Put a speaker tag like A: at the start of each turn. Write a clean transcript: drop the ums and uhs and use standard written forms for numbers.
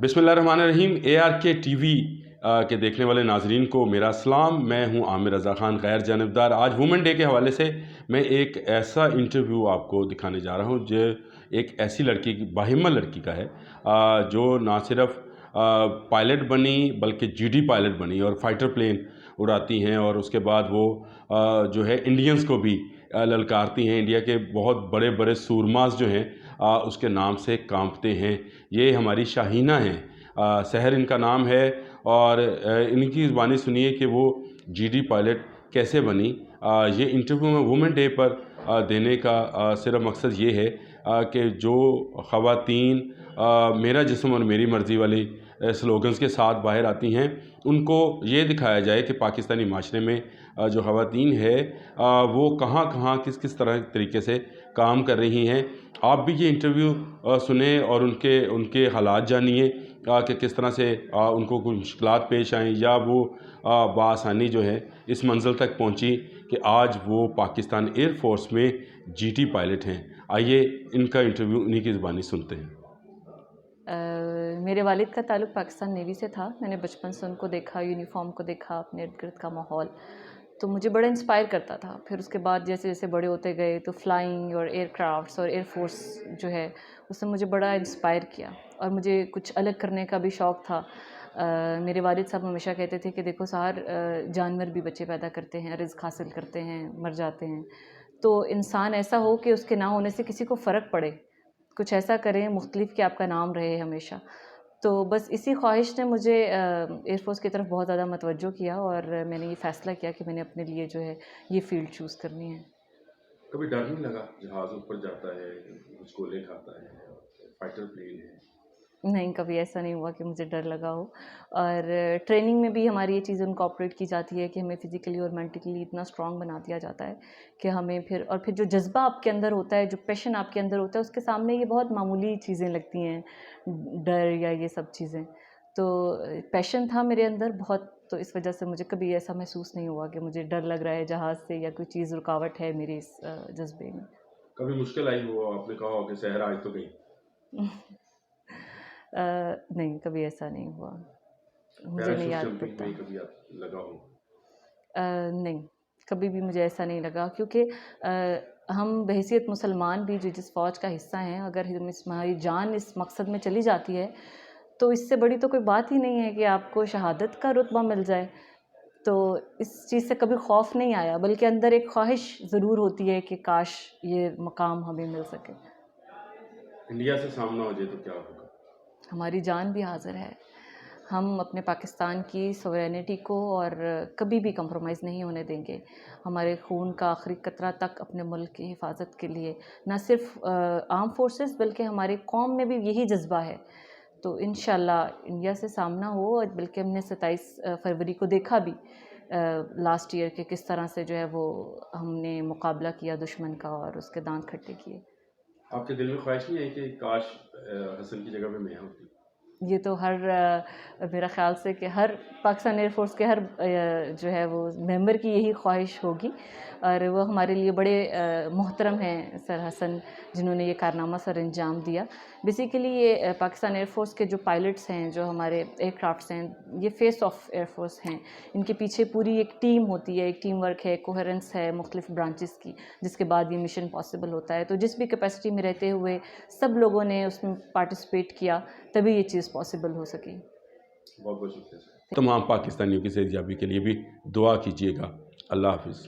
A: बिस्मिल्लाहिर्रहमानिर्रहीम। ARK TV के देखने वाले नाजरीन को मेरा सलाम। मैं हूं आमिर रज़ा ख़ान गैर जानबदार। आज वुमेन डे के हवाले से मैं एक ऐसा इंटरव्यू आपको दिखाने जा रहा हूं जो एक ऐसी लड़की की बाहिम्मत लड़की का है जो ना सिर्फ पायलट बनी बल्कि GD पायलट बनी और फाइटर प्लेन उड़ाती हैं, और उसके बाद वो जो है इंडियंस को भी ललकारती हैं। इंडिया के बहुत बड़े बड़े सूरमास जो हैं उसके नाम से कांपते हैं। ये हमारी शाहीना हैं, सहर इनका नाम है, और इनकी ज़ुबानी सुनिए कि वो GD पायलट कैसे बनी। ये इंटरव्यू में वुमेन डे पर देने का सिर्फ मकसद ये है कि जो ख़वातीन मेरा जिस्म और मेरी मर्ज़ी वाली स्लोगन्स के साथ बाहर आती हैं, उनको ये दिखाया जाए कि पाकिस्तानी माशरे में जो ख़वातीन है वो कहाँ कहाँ किस किस तरह तरीके से काम कर रही हैं। आप भी ये इंटरव्यू सुने और उनके हालात जानिए कि किस तरह से उनको कुछ मुश्किलात पेश आएँ, या वो बआसानी जो है इस मंजिल तक पहुंची कि आज वो पाकिस्तान एयर फोर्स में GD पायलट हैं। आइए इनका इंटरव्यू उन्हीं की ज़बानी सुनते हैं।
B: मेरे वालिद का ताल्लुक़ पाकिस्तान नेवी से था। मैंने बचपन से उनको देखा, यूनिफॉर्म को देखा, अपने इर्द गिर्द का माहौल, तो मुझे बड़ा इंस्पायर करता था। फिर उसके बाद जैसे जैसे बड़े होते गए तो फ़्लाइंग और एयरक्राफ्ट्स और एयर फोर्स जो है उसने मुझे बड़ा इंस्पायर किया, और मुझे कुछ अलग करने का भी शौक़ था। मेरे वालिद साहब हमेशा कहते थे कि देखो सार, जानवर भी बच्चे पैदा करते हैं, रिज़्क़ हासिल करते हैं, मर जाते हैं, तो इंसान ऐसा हो कि उसके ना होने से किसी को फ़र्क पड़े, कुछ ऐसा करें मुख्तलिफ कि आपका नाम रहे हमेशा। तो बस इसी ख्वाहिश ने मुझे एयर फोर्स की तरफ बहुत ज़्यादा मतवज्जो किया, और मैंने ये फ़ैसला किया कि मैंने अपने लिए जो है ये फ़ील्ड चूज़ करनी है।
A: कभी डर नहीं लगा? जहाज़ ऊपर जाता है, कुछ गोले खाता है, फाइटर प्लेन है।
B: नहीं, कभी ऐसा नहीं हुआ कि मुझे डर लगा हो, और ट्रेनिंग में भी हमारी ये चीज़ इनकॉर्पोरेट की जाती है कि हमें फ़िज़िकली और मेंटली इतना स्ट्रॉन्ग बना दिया जाता है कि हमें फिर जो जज़्बा आपके अंदर होता है, जो पैशन आपके अंदर होता है, उसके सामने ये बहुत मामूली चीज़ें लगती हैं, डर या ये सब चीज़ें। तो पैशन था मेरे अंदर बहुत, तो इस वजह से मुझे कभी ऐसा महसूस नहीं हुआ कि मुझे डर लग रहा है जहाज़ से, या कोई चीज़ रुकावट है मेरे इस जज्बे में।
A: कभी मुश्किल आई हो, आपने कहा हो कि सहर आज तो गई?
B: नहीं, कभी ऐसा नहीं हुआ, मुझे नहीं
A: पैराशूट
B: याद
A: जंपिंग
B: पड़ता।
A: में कभी आप लगा हो?
B: नहीं, कभी भी मुझे ऐसा नहीं लगा, क्योंकि हम बहैसियत मुसलमान भी जो जिस फ़ौज का हिस्सा हैं, अगर हमारी जान इस मकसद में चली जाती है, तो इससे बड़ी तो कोई बात ही नहीं है कि आपको शहादत का रुतबा मिल जाए। तो इस चीज़ से कभी खौफ़ नहीं आया, बल्कि अंदर एक ख्वाहिश ज़रूर होती है कि काश ये मकाम हमें मिल सके।
A: इंडिया से सामना हो जाए तो क्या होगा?
B: हमारी जान भी हाज़िर है। हम अपने पाकिस्तान की सोवरेनिटी को और कभी भी कंप्रोमाइज़ नहीं होने देंगे। हमारे खून का आखिरी कतरा तक अपने मुल्क की हिफाजत के लिए, ना सिर्फ आर्म फोर्सेस बल्कि हमारी कौम में भी यही जज्बा है। तो इंशाल्लाह इंडिया से सामना हो, बल्कि हमने 27 फरवरी को देखा भी लास्ट ईयर के किस तरह से जो है वो हमने मुकाबला किया दुश्मन का और उसके दांत खट्टे किए।
A: आपके दिल में ख्वाहिश नहीं है कि काश हसन की जगह पे मैं होती?
B: ये तो मेरा ख़्याल से कि हर पाकिस्तान एयर फ़ोर्स के हर जो है वो मेंबर की यही ख्वाहिश होगी, और वो हमारे लिए बड़े मोहतरम हैं सर हसन, जिन्होंने ये कारनामा सर अंजाम दिया। बेसिकली ये पाकिस्तान एयर फ़ोर्स के जो पायलट्स हैं, जो हमारे एयरक्राफ्ट्स हैं, ये फेस ऑफ एयर फ़ोर्स हैं। इनके पीछे पूरी एक टीम होती है, एक टीम वर्क है, कोहेरेंस है मुख्तलिफ ब्रांचेस की, जिसके बाद ये मिशन पॉसिबल होता है। तो जिस भी कैपेसिटी में रहते हुए सब लोगों ने उसमें पार्टिसिपेट किया, तभी ये चीज़ पॉसिबल हो सकी।
A: बहुत बहुत शुक्रिया। तमाम पाकिस्तानियों की सेहतयाबी के लिए भी दुआ कीजिएगा। अल्लाह हाफिज़।